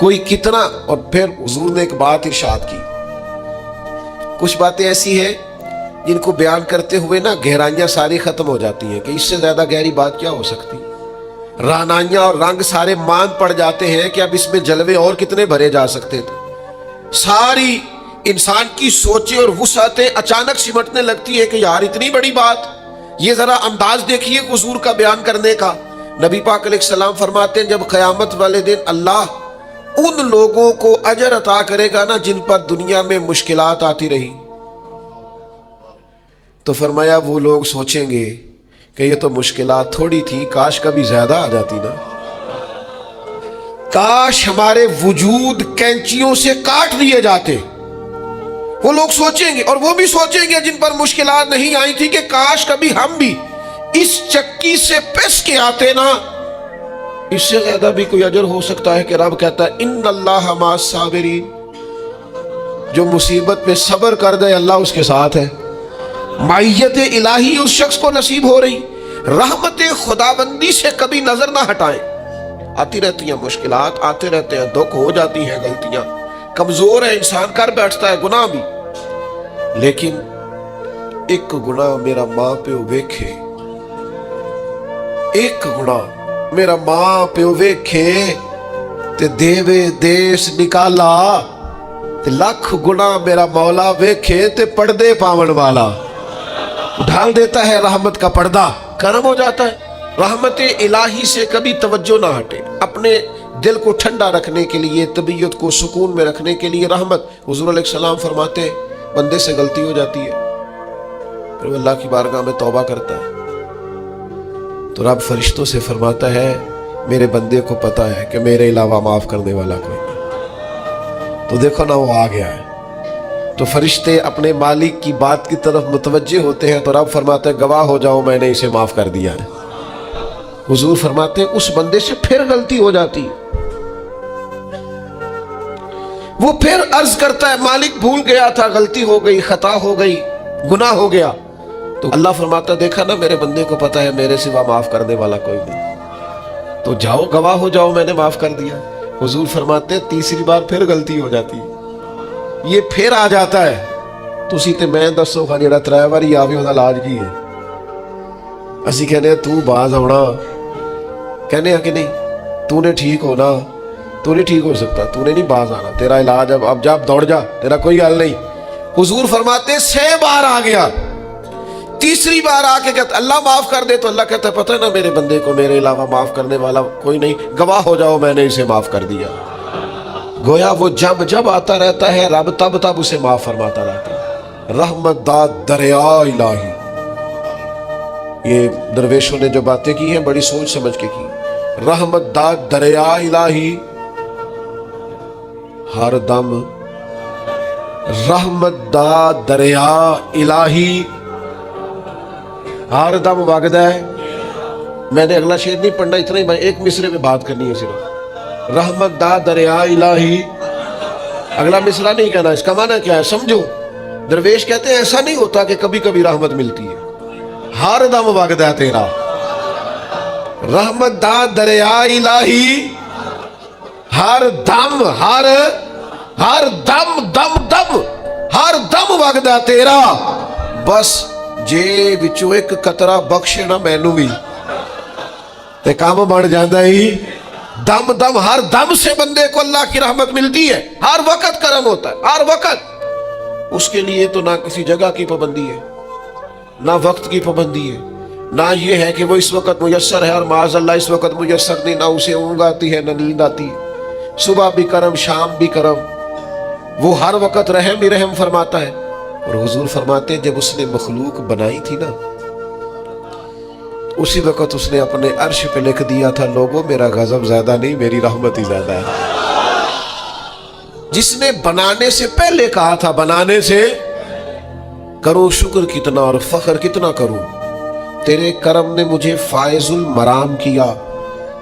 کوئی کتنا. اور پھر حضور نے ایک بات ارشاد کی. کچھ باتیں ایسی ہیں جن کو بیان کرتے ہوئے نا گہرائیاں ساری ختم ہو جاتی ہیں کہ اس سے زیادہ گہری بات کیا ہو سکتی. رانائیاں اور رنگ سارے مان پڑ جاتے ہیں کہ اب اس میں جلوے اور کتنے بھرے جا سکتے تھے. ساری انسان کی سوچیں اور وسعتیں اچانک سمٹنے لگتی ہے کہ یار اتنی بڑی بات. یہ ذرا انداز دیکھیے حضور کا بیان کرنے کا. نبی پاک علیہ السلام فرماتے ہیں جب قیامت والے دن اللہ ان لوگوں کو اجر عطا کرے گا نا جن پر دنیا میں مشکلات آتی رہی، تو فرمایا وہ لوگ سوچیں گے کہ یہ تو مشکلات تھوڑی تھی، کاش کبھی زیادہ آ جاتی نا. کاش ہمارے وجود کینچیوں سے کاٹ دیے جاتے. وہ لوگ سوچیں گے، اور وہ بھی سوچیں گے جن پر مشکلات نہیں آئی تھی کہ کاش کبھی ہم بھی اس چکی سے پس کے آتے نا. اس سے زیادہ بھی کوئی اجر ہو سکتا ہے کہ رب کہتا ہے ان اللہ مع الصابرین. جو مصیبت پہ صبر کر دے اللہ اس کے ساتھ ہے. معیت الہی اس شخص کو نصیب ہو رہی. رحمت خداوندی سے کبھی نظر نہ ہٹائیں. آتی رہتی ہیں مشکلات، آتے رہتے ہیں دکھ، ہو جاتی ہیں غلطیاں، کمزور ہے انسان، کر بیٹھتا ہے گناہ بھی. لیکن ایک گناہ میرا ماں پیو ویکھے، ایک گناہ میرا ماں پیو ویکھے تے دیوے دیس نکالا، تے لاکھ گناہ میرا مولا ویکھے تے پردے پاون والا. ڈھال دیتا ہے رحمت کا پردہ، کرم ہو جاتا ہے. رحمت الہی سے کبھی توجہ نہ ہٹے. اپنے دل کو ٹھنڈا رکھنے کے لیے، طبیعت کو سکون میں رکھنے کے لیے رحمت. حضور علیہ السلام فرماتے بندے سے غلطی ہو جاتی ہے، پھر وہ اللہ کی بارگاہ میں توبہ کرتا ہے تو رب فرشتوں سے فرماتا ہے میرے بندے کو پتا ہے کہ میرے علاوہ معاف کرنے والا کوئی نہیں. تو دیکھو نا وہ آ گیا ہے. تو فرشتے اپنے مالک کی بات کی طرف متوجہ ہوتے ہیں تو رب فرماتا ہے گواہ ہو جاؤ میں نے اسے معاف کر دیا ہے. حضور فرماتے ہیں اس بندے سے پھر غلطی ہو جاتی، وہ پھر عرض کرتا ہے مالک بھول گیا تھا، غلطی ہو گئی، خطا ہو گئی، گناہ ہو گیا. تو اللہ فرماتا دیکھا نا میرے بندے کو پتا ہے میرے سوا معاف کرنے والا کوئی نہیں، تو جاؤ گواہ ہو جاؤ میں نے معاف کر دیا. حضور فرماتے تیسری بار پھر غلطی ہو جاتی ہے، یہ پھر آ جاتا ہے. تسی تے میں دسو خا جڑا 3 واری آوے ਉਹਦਾ ਇਲਾਜ ਕੀ ہے؟ ਅਸੀਂ ਕਹਿੰਦੇ ਆ ਤੂੰ ਬਾਜ਼ ਆਉਣਾ، کہنے ہیں کہ نہیں تو نے ٹھیک ہونا، تو نہیں ٹھیک ہو سکتا، تو نے نہیں باز آنا، تیرا علاج اب جا دوڑ جا، تیرا کوئی حل نہیں. حضور فرماتے 6 بار آ گیا، تیسری بار آ کے کہتا اللہ معاف کر دے، تو اللہ کہتا ہے پتہ ہے نا میرے بندے کو میرے علاوہ معاف کرنے والا کوئی نہیں، گواہ ہو جاؤ میں نے اسے معاف کر دیا. گویا وہ جب جب آتا رہتا ہے رب تب تب اسے معاف فرماتا رہتا ہے. رحمت داد دریا الہی. یہ درویشوں نے جو باتیں کی ہیں بڑی سوچ سمجھ کے کی. رحمت داد دریا الہی ہر دم، رحمت داد دریا الہی ہر دم وگدا ہے. میں نے اگلا شعر نہیں پڑھنا، اتنا ہی میں ایک مصرے میں بات کرنی ہے صرف. رحمت داد دریا الہی، اگلا مصرع نہیں کہنا. اس کا معنی کیا ہے سمجھو. درویش کہتے ہیں ایسا نہیں ہوتا کہ کبھی کبھی رحمت ملتی ہے، ہر دم وگدا ہے تیرا. رحمت داد دریا الہی ہر دم، ہر دم دم دم ہر دم وگدا تیرا. بس جے وچوں ایک قطرہ بخشے نا مینوں بھی تے کام بن جاندا ہی. دم دم ہر دم سے بندے کو اللہ کی رحمت ملتی ہے. ہر وقت کرم ہوتا ہے، ہر وقت. اس کے لیے تو نہ کسی جگہ کی پابندی ہے، نہ وقت کی پابندی ہے، نہ یہ ہے کہ وہ اس وقت میسر ہے اور معاذ اللہ اس وقت میسر نہیں. نہ اسے اونگ آتی ہے نہ نیند آتی ہے. صبح بھی کرم شام بھی کرم. وہ ہر وقت رحم ہی رحم فرماتا ہے. اور حضور فرماتے ہیں جب اس نے مخلوق بنائی تھی نا اسی وقت اس نے اپنے عرش پہ لکھ دیا تھا لوگوں میرا غضب زیادہ نہیں میری رحمت ہی زیادہ ہے. جس نے بنانے سے پہلے کہا تھا بنانے سے کروں شکر کتنا اور فخر کتنا کروں، تیرے کرم نے مجھے فائز المرام کیا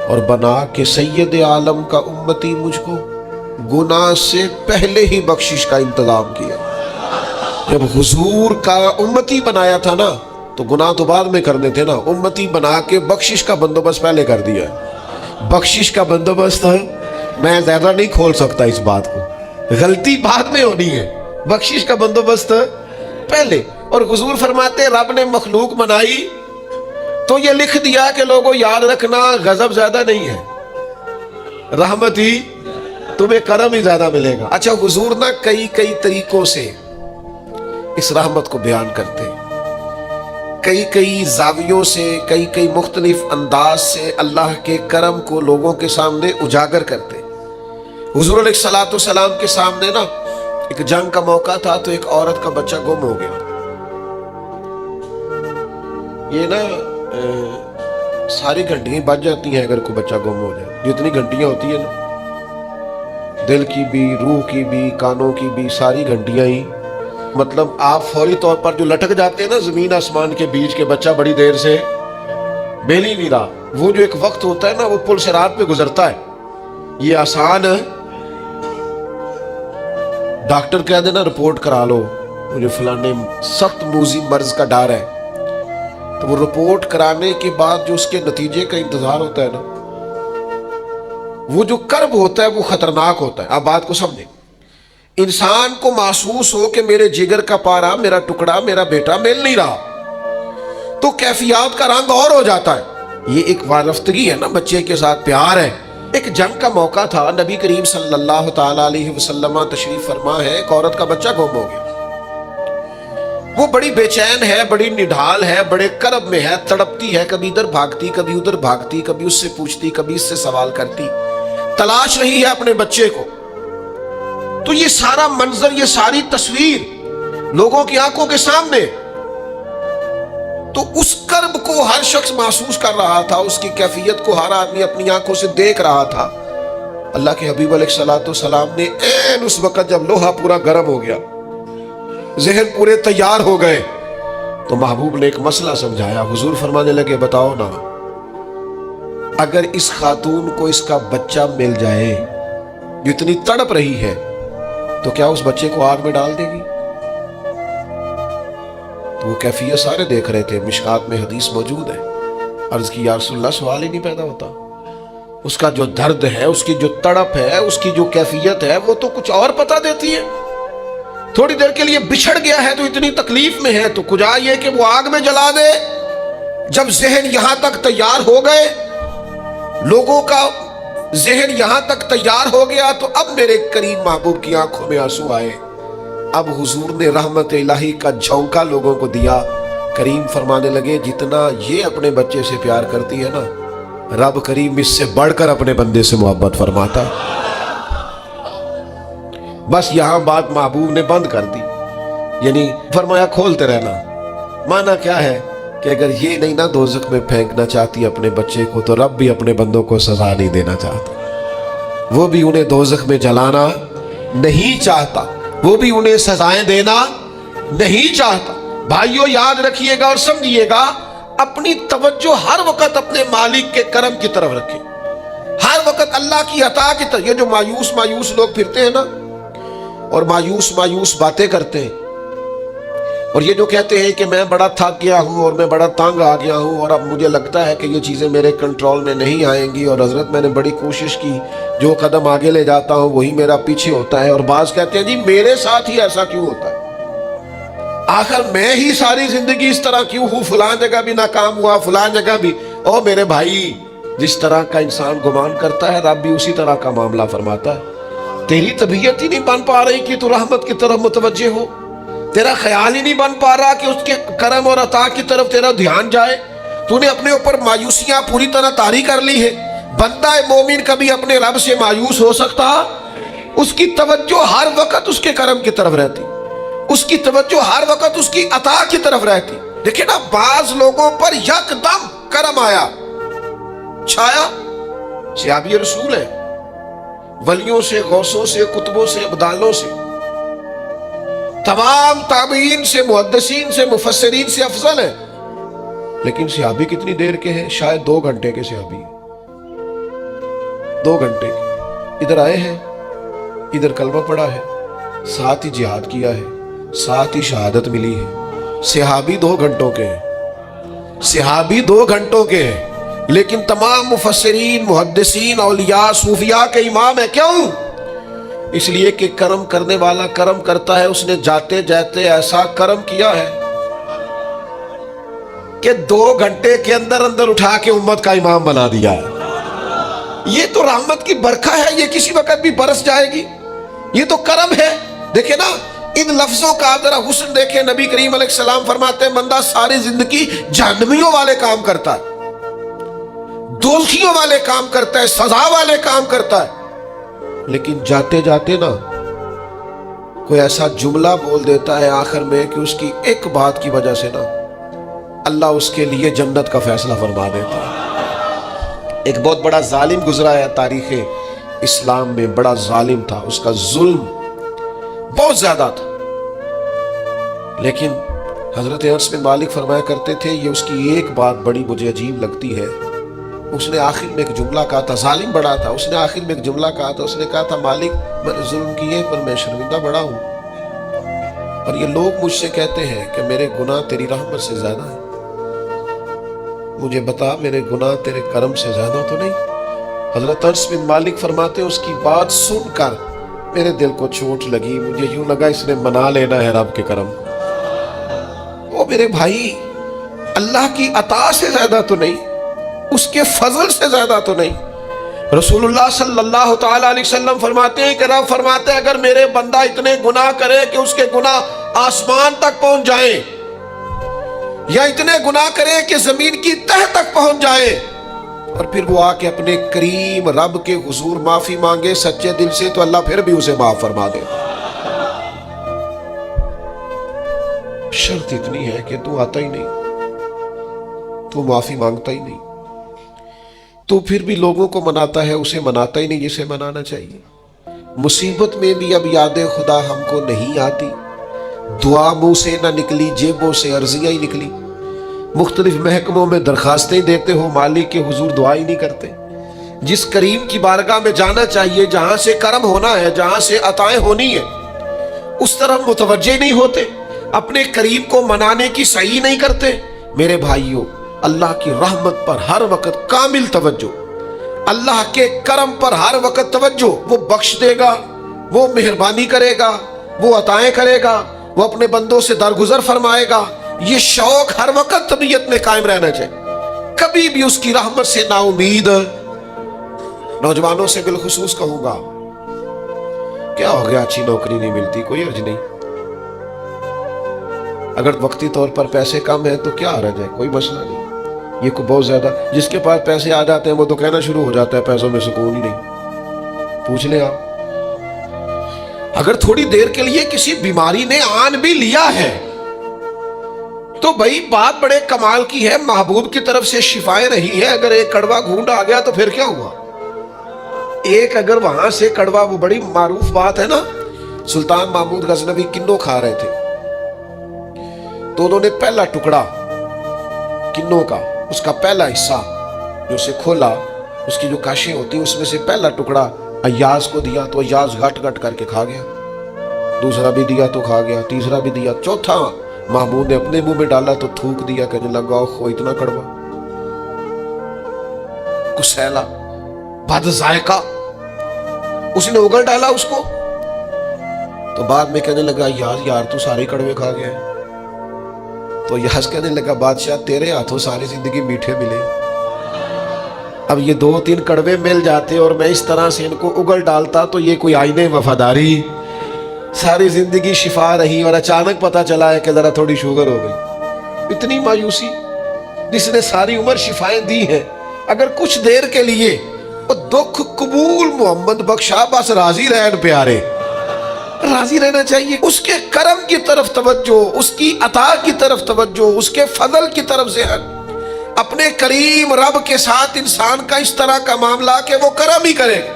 اور بنا کے سید عالم کا امتی مجھ کو گناہ سے پہلے ہی بخشش کا انتظام کیا. جب حضور کا امتی بنایا تھا نا تو گناہ تو بعد میں کرنے تھے نا، امتی بنا کے بخشش کا بندوبست پہلے کر دیا. بخشش کا بندوبست میں زیادہ نہیں کھول سکتا اس بات کو، غلطی بعد میں ہونی ہے، بخشش کا بندوبست پہلے۔ اور حضور فرماتے رب نے مخلوق بنائی تو یہ لکھ دیا کہ لوگوں یاد رکھنا غضب زیادہ نہیں ہے، رحمت ہی، تمہیں کرم ہی زیادہ ملے گا۔ اچھا حضور نہ کئی طریقوں سے اس رحمت کو بیان کرتے، کئی زاویوں سے، کئی مختلف انداز سے اللہ کے کرم کو لوگوں کے سامنے اجاگر کرتے۔ حضور علیہ الصلوۃ والسلام کے سامنے نا ایک جنگ کا موقع تھا تو ایک عورت کا بچہ گم ہو گیا۔ یہ نا ساری گھنٹیاں بج جاتی ہیں اگر کوئی بچہ گم ہو جائے، جتنی گھنٹیاں ہوتی ہیں نا، دل کی بھی، روح کی بھی، کانوں کی بھی، ساری گھنٹیاں ہی، مطلب آپ فوری طور پر جو لٹک جاتے ہیں نا زمین آسمان کے بیچ کے، بچہ بڑی دیر سے بیل ہی نہیں رہا، وہ جو ایک وقت ہوتا ہے نا وہ پل صراط پہ گزرتا ہے، یہ آسان ہے۔ ڈاکٹر کہہ دینا رپورٹ کرا لو مجھے فلانے سخت موذی مرض کا ڈر ہے، تو وہ رپورٹ کرانے کے بعد جو اس کے نتیجے کا انتظار ہوتا ہے نا، وہ جو کرب ہوتا ہے وہ خطرناک ہوتا ہے۔ آپ بات کو سمجھیں، انسان کو محسوس ہو کہ میرے جگر کا پارا، میرا ٹکڑا، میرا بیٹا مل نہیں رہا، تو کیفیات کا رنگ اور ہو جاتا ہے۔ یہ ایک وارفتگی ہے نا، بچے کے ساتھ پیار ہے۔ ایک جنگ کا موقع تھا، نبی کریم صلی اللہ تعالی علیہ وسلم تشریف فرما ہے، ایک عورت کا بچہ گم ہو گیا، وہ بڑی بے چین ہے، بڑی نڈھال ہے، بڑے کرب میں ہے، تڑپتی ہے، کبھی ادھر بھاگتی، کبھی ادھر بھاگتی، کبھی اس سے پوچھتی، کبھی اس سے سوال کرتی، تلاش رہی ہے اپنے بچے کو۔ تو یہ سارا منظر، یہ ساری تصویر لوگوں کی آنکھوں کے سامنے، تو اس کرب کو ہر شخص محسوس کر رہا تھا، اس کی کیفیت کو ہر آدمی اپنی آنکھوں سے دیکھ رہا تھا۔ اللہ کے حبیب علیہ الصلوۃ والسلام نے عین اس وقت جب لوہا پورا گرم ہو گیا، ذہن پورے تیار ہو گئے، تو محبوب نے ایک مسئلہ سمجھایا۔ حضور فرمانے لگے بتاؤ نا، اگر اس خاتون کو اس کا بچہ مل جائے جو اتنی تڑپ رہی ہے، تو کیا اس بچے کو آگ میں ڈال دے گی؟ تو وہ کیفیت سارے دیکھ رہے تھے، مشکات میں حدیث موجود ہے۔ عرض کی یا رسول اللہ، سوال ہی نہیں پیدا ہوتا، اس کا جو درد ہے، اس کی جو تڑپ ہے، اس کی جو کیفیت ہے، وہ تو کچھ اور پتہ دیتی ہے۔ تھوڑی دیر کے لیے بچھڑ گیا ہے تو اتنی تکلیف میں ہے، تو کجا یہ کہ وہ آگ میں جلا دے۔ جب ذہن یہاں تک تیار ہو گئے، لوگوں کا ذہن یہاں تک تیار ہو گیا، تو اب میرے کریم محبوب کی آنکھوں میں آنسو آئے۔ اب حضور نے رحمت الہی کا جھونکا لوگوں کو دیا۔ کریم فرمانے لگے جتنا یہ اپنے بچے سے پیار کرتی ہے نا، رب کریم اس سے بڑھ کر اپنے بندے سے محبت فرماتا ہے۔ بس یہاں بات محبوب نے بند کر دی، یعنی فرمایا کھولتے رہنا۔ معنی کیا ہے کہ اگر یہ نہیں نہ دوزخ میں پھینکنا چاہتی اپنے بچے کو، تو رب بھی اپنے بندوں کو سزا نہیں دینا چاہتا، وہ بھی انہیں دوزخ میں جلانا نہیں چاہتا، وہ بھی انہیں سزائیں دینا نہیں چاہتا۔ بھائیو یاد رکھیے گا اور سمجھیے گا، اپنی توجہ ہر وقت اپنے مالک کے کرم کی طرف رکھیں، ہر وقت اللہ کی عطا کی طرف۔ یہ جو مایوس لوگ پھرتے ہیں نا اور مایوس باتیں کرتے ہیں، اور یہ جو کہتے ہیں کہ میں بڑا تھک گیا ہوں اور میں بڑا تنگ آ گیا ہوں اور اب مجھے لگتا ہے کہ یہ چیزیں میرے کنٹرول میں نہیں آئیں گی، اور حضرت میں نے بڑی کوشش کی، جو قدم آگے لے جاتا ہوں وہی میرا پیچھے ہوتا ہے، اور بعض کہتے ہیں جی میرے ساتھ ہی ایسا کیوں ہوتا ہے، آخر میں ہی ساری زندگی اس طرح کیوں ہوں، فلاں جگہ بھی ناکام ہوا، فلاں جگہ بھی۔ او میرے بھائی، جس طرح کا انسان گمان کرتا ہے رب بھی اسی طرح کا معاملہ فرماتا ہے۔ تیری طبیعت ہی نہیں بن پا رہی کہ تو رحمت کی طرف متوجہ ہو، تیرا خیال ہی نہیں بن پا رہا کہ اس کے کرم اور عطا کی طرف تیرا دھیان جائے، تو نے اپنے اوپر مایوسیاں پوری طرح طاری کر لی ہے۔ بندہ مومن کبھی اپنے رب سے مایوس ہو سکتا؟ اس کی توجہ ہر وقت اس کے کرم کی طرف رہتی، اس کی توجہ ہر وقت اس کی عطا کی طرف رہتی۔ دیکھیں نا، بعض لوگوں پر یکدم کرم آیا، چھایا، صحابی رسول ہے، ولیوں سے، غوثوں سے، قطبوں سے، ابدالوں سے، تمام تابعین سے، محدثین سے، مفسرین سے افضل ہے، لیکن صحابی کتنی دیر کے ہیں؟ شاید 2 گھنٹے کے صحابی، 2 گھنٹے کے، ادھر آئے ہیں، ادھر کلمہ پڑھا ہے، ساتھ ہی جہاد کیا ہے، ساتھ ہی شہادت ملی ہے۔ صحابی 2 گھنٹوں کے ہیں، صحابی 2 گھنٹوں کے ہیں، لیکن تمام مفسرین، محدثین، اولیاء، صوفیاء کے امام ہے. کیوں؟ اس لیے کہ کرم کرنے والا کرم کرتا ہے. اس نے جاتے جاتے ایسا کرم کیا ہے کہ 2 گھنٹے کے اندر اندر اٹھا کے امت کا امام بنا دیا ہے. یہ تو رحمت کی برکھا ہے، یہ کسی وقت بھی برس جائے گی. یہ تو کرم ہے. دیکھیں نا ان لفظوں کا ذرا حسن دیکھیں. نبی کریم علیہ السلام فرماتے ہیں بندہ ساری زندگی جہنمیوں والے کام کرتا ہے، دوزخیوں والے کام کرتا ہے، سزا والے کام کرتا ہے، لیکن جاتے جاتے نا کوئی ایسا جملہ بول دیتا ہے آخر میں کہ اس کی ایک بات کی وجہ سے نا اللہ اس کے لیے جنت کا فیصلہ فرما دیتا ہے. ایک بہت بڑا ظالم گزرا ہے تاریخ اسلام میں، بڑا ظالم تھا، اس کا ظلم بہت زیادہ تھا، لیکن حضرت انس بن مالک فرمایا کرتے تھے یہ اس کی ایک بات بڑی مجھے عجیب لگتی ہے. اس نے آخر میں ایک جملہ کہا تھا، ظالم بڑا تھا، اس نے آخر میں ایک جملہ کہا تھا. اس نے کہا تھا مالک میں نے ظلم کیے پر میں شرمندہ بڑا ہوں، اور یہ لوگ مجھ سے کہتے ہیں کہ میرے گناہ تیری رحمت سے زیادہ ہیں. مجھے بتا میرے گناہ تیرے کرم سے زیادہ تو نہیں؟ حضرت انس بن مالک فرماتے اس کی بات سن کر میرے دل کو چوٹ لگی. مجھے یوں لگا اس نے منا لینا ہے رب کے کرم. وہ میرے بھائی اللہ کی عطا سے زیادہ تو نہیں، اس کے فضل سے زیادہ تو نہیں. رسول اللہ صلی اللہ تعالی علیہ وسلم فرماتے ہیں کہ رب فرماتے ہیں اگر میرے بندہ اتنے گناہ کرے کہ اس کے گناہ آسمان تک پہنچ جائیں، یا اتنے گناہ کرے کہ زمین کی تہ تک پہنچ جائے، اور پھر وہ آ کے اپنے کریم رب کے حضور معافی مانگے سچے دل سے، تو اللہ پھر بھی اسے معاف فرما دے. شرط اتنی ہے کہ تو آتا ہی نہیں، تو معافی مانگتا ہی نہیں، تو پھر بھی لوگوں کو مناتا ہے، اسے مناتا ہی نہیں جسے منانا چاہیے. مصیبت میں بھی اب یاد خدا ہم کو نہیں آتی، دعا منہ سے نہ نکلی، جیبوں سے عرضیاں ہی نکلی. مختلف محکموں میں درخواستیں دیتے ہو، مالک کے حضور دعا ہی نہیں کرتے. جس کریم کی بارگاہ میں جانا چاہیے، جہاں سے کرم ہونا ہے، جہاں سے عطائیں ہونی ہے، اس طرف متوجہ نہیں ہوتے، اپنے کریم کو منانے کی صحیح نہیں کرتے. میرے بھائیوں اللہ کی رحمت پر ہر وقت کامل توجہ، اللہ کے کرم پر ہر وقت توجہ. وہ بخش دے گا، وہ مہربانی کرے گا، وہ عطائیں کرے گا، وہ اپنے بندوں سے درگزر فرمائے گا. یہ شوق ہر وقت طبیعت میں قائم رہنا چاہیے، کبھی بھی اس کی رحمت سے نا امید. نوجوانوں سے بالخصوص کہوں گا کیا ہو گیا اچھی نوکری نہیں ملتی، کوئی عرض نہیں. اگر وقتی طور پر پیسے کم ہیں تو کیا حرج ہے، کوئی مسئلہ نہیں. یہ کو بہت زیادہ جس کے پاس پیسے آ جاتے ہیں وہ تو کہنا شروع ہو جاتا ہے پیسوں میں سکون ہی نہیں. پوچھ لیں آپ، اگر تھوڑی دیر کے لیے کسی بیماری نے آن بھی لیا ہے تو بھائی بات بڑے کمال کی ہے، محبوب کی طرف سے شفائیں رہی ہے. اگر ایک کڑوا گھونٹ آ گیا تو پھر کیا ہوا؟ ایک اگر وہاں سے کڑوا، وہ بڑی معروف بات ہے نا، سلطان محمود غزنوی کنوں کھا رہے تھے تو انہوں نے پہلا ٹکڑا کنوں کا، اس کا پہلا حصہ جو اسے کھولا، اس کی جو کاشیں ہوتی اس میں سے پہلا ٹکڑا ایاز کو دیا تو ایاز گھٹ گھٹ کر کے کھا گیا. دوسرا بھی دیا تو کھا گیا، تیسرا بھی دیا، چوتھا محمود نے اپنے منہ میں ڈالا تو تھوک دیا، کہنے لگا خو اتنا کڑوا، کسیلا، بد ذائقہ. اس نے اگل ڈالا اس کو تو بعد میں کہنے لگا یار تو سارے کڑوے کھا گیا ہے. تو یاز کہنے لگا بادشاہ تیرے ہاتھوں ساری زندگی میٹھے ملے، اب یہ 2-3 کڑوے مل جاتے اور میں اس طرح سے ان کو اگل ڈالتا تو یہ کوئی آئینے وفاداری، ساری زندگی شفا رہی اور اچانک پتہ چلا ہے کہ ذرا تھوڑی شوگر ہو گئی. اتنی مایوسی جس نے ساری عمر شفائیں دی ہیں، اگر کچھ دیر کے لیے وہ دکھ قبول محمد بخشا، بس راضی رہن پیارے، راضی رہنا چاہیے. اس کے کرم کی طرف توجہ، اس کی عطا کی طرف توجہ، اس کے فضل کی طرف ذہن. اپنے کریم رب کے ساتھ انسان کا اس طرح کا معاملہ کہ وہ کرم ہی کرے گا،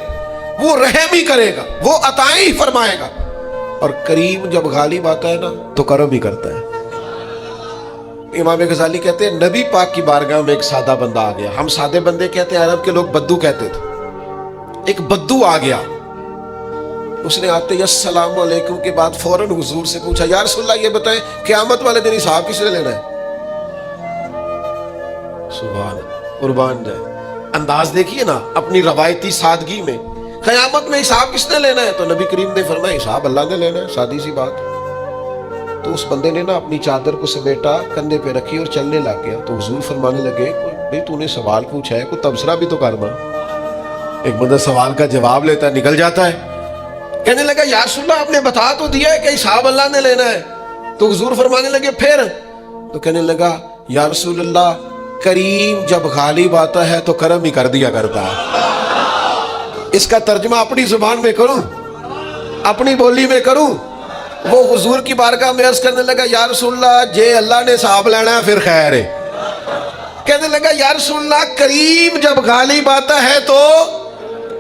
وہ رحم ہی کرے گا، وہ عطائیں ہی فرمائے گا. اور کریم جب غالب آتا ہے نا تو کرم ہی کرتا ہے. امام غزالی کہتے ہیں نبی پاک کی بارگاہ میں ایک سادہ بندہ آ گیا. ہم سادے بندے کہتے ہیں، عرب کے لوگ بدو کہتے تھے. ایک بدو آ گیا، اس نے آتے ہی السلام علیکم کے بعد فوراً حضور سے پوچھا یا رسول اللہ یہ بتائیں قیامت والے دن حساب کس نے لینا ہے؟ سبحان. قربان جائے. انداز دیکھیے نا اپنی روایتی سادگی میں. قیامت میں حساب کس نے لینا ہے؟ تو نبی کریم نے فرمایا حساب اللہ نے لینا ہے، سادی سی بات. تو اس بندے نے نا اپنی چادر کو سمیٹا، کندھے پہ رکھی اور چلنے لگ گیا. تو حضور فرمانے لگے بھئی تو نے سوال پوچھا ہے، کوئی تبصرہ بھی تو کرنا. ایک بندہ سوال کا جواب لیتا ہے نکل جاتا ہے. کہنے لگا یا رسول اللہ آپ نے بتا تو دیا ہے کہ حساب اللہ نے لینا ہے. تو حضور فرمانے لگے پھر؟ تو کہنے لگا یا رسول اللہ کریم جب غالب آتا ہے تو کرم ہی کر دیا کرتا ہے. اس کا ترجمہ اپنی زبان میں کروں، اپنی بولی میں کروں. وہ حضور کی بارگاہ میں عرض کرنے لگا یا رسول اللہ جے اللہ نے حساب لینا ہے پھر خیر ہے. کہنے لگا یا رسول اللہ کریم جب غالب آتا ہے تو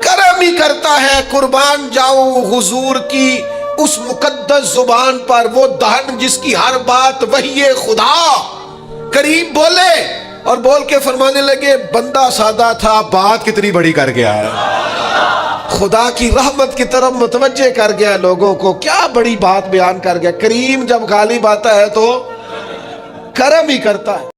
کرم ہی کرتا ہے. قربان جاؤں حضور کی اس مقدس زبان پر، وہ دہن جس کی ہر بات وحی خدا. کریم بولے اور بول کے فرمانے لگے بندہ سادہ تھا، بات کتنی بڑی کر گیا ہے. خدا کی رحمت کی طرف متوجہ کر گیا لوگوں کو، کیا بڑی بات بیان کر گیا. کریم جب غالب آتا ہے تو کرم ہی کرتا ہے.